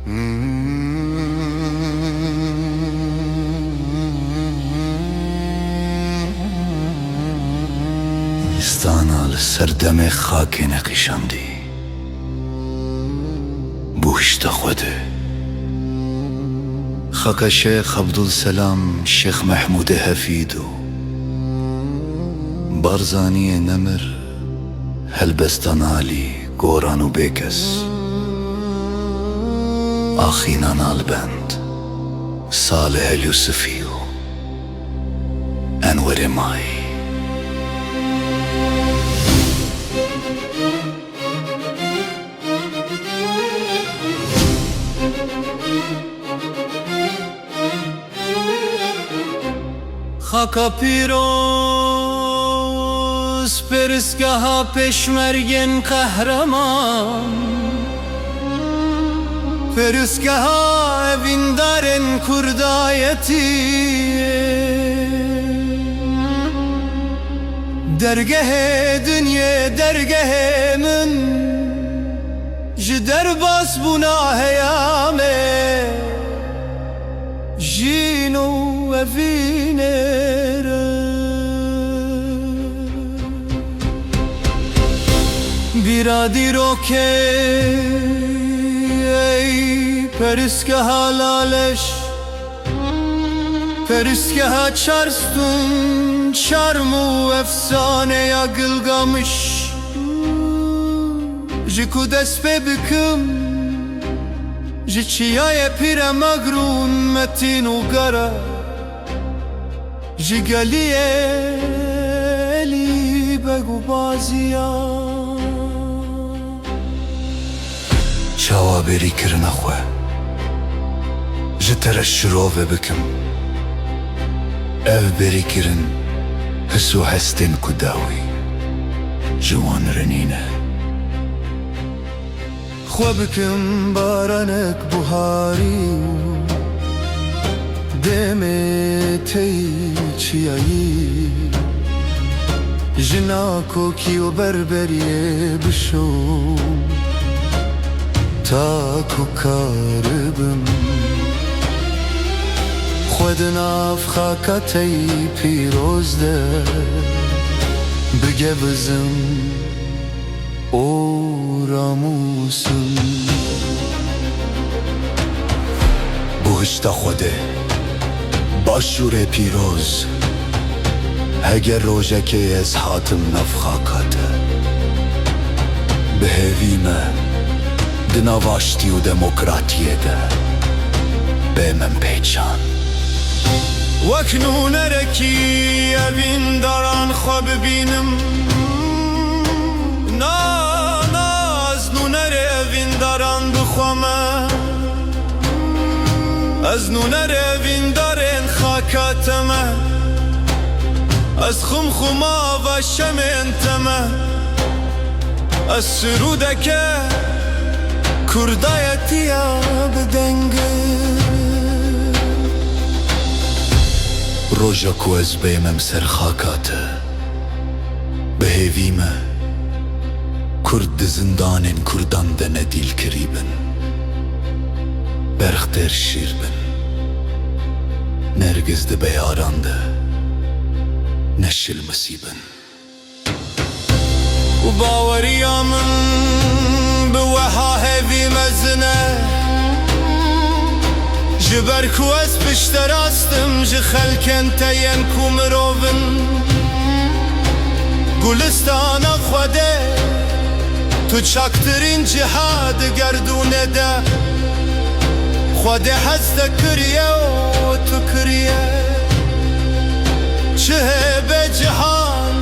ستانا لسردم خاک نقیشاندی بوهشت خوده خاک شیخ عبدالسلام شیخ محمود حفیدو بارزانی نمر هلبستان علی گورانو بیکس آخینان البند صالح اليوسفيو انور ماي خاکا پیروز پرسگاه پشمرگن قهرمان پرسگاه اویندارن کردایتی درگه دنیا درگه من جدر باس بنا هیامه جینو وفینره بیرادی رو که ای پرسکه حلالش پرسکه ها چرستون چرمو افسانه یا گلگامش جکو دست پی بکم جی چیای پیر مگرون متین و گره جی گلیه لی بگو بازیا چاوا بری کرن اخوه جتر شروع بکم او بری کرن حسو هستن کداوی جوان رنینه خو بکم بارانک بوهاری دمتی چیایی جناکو کیو بربریه بشو تاکو کاربم خود ناف خاکتی پیروز ده بگه بزم او راموسم بوهشت خوده باشور پیروز اگر روژه که از حاتم نفخاکاته به هیویمه دنواشتی و دموکراتیه ده به من پیچان وکنو نرکی اوین داران خواب بینم از نونر اوین داران بخوامه از نونر اوین دارن خاکاتمه از خم خما و شمنتمه از سرودکه کردایتیا بدنگه روژا کو از بیمم سر خاکاته به هیویمه کرد زندانین کردان ده ندیل کریبن برختر شیر بن نرگز ده بیاران ده نشل مسیبن و باوریا من بوها هیوی مزنه جبر کو از پشت راستم جه خلکن تین کو مروون گلستان خوده تو چاکترین جهاد گردونه ده خوده هست کریه و تو کریه چه به جهان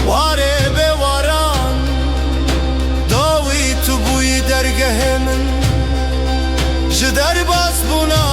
واره به واران داوی تو بوی درگه من جدر باز بونا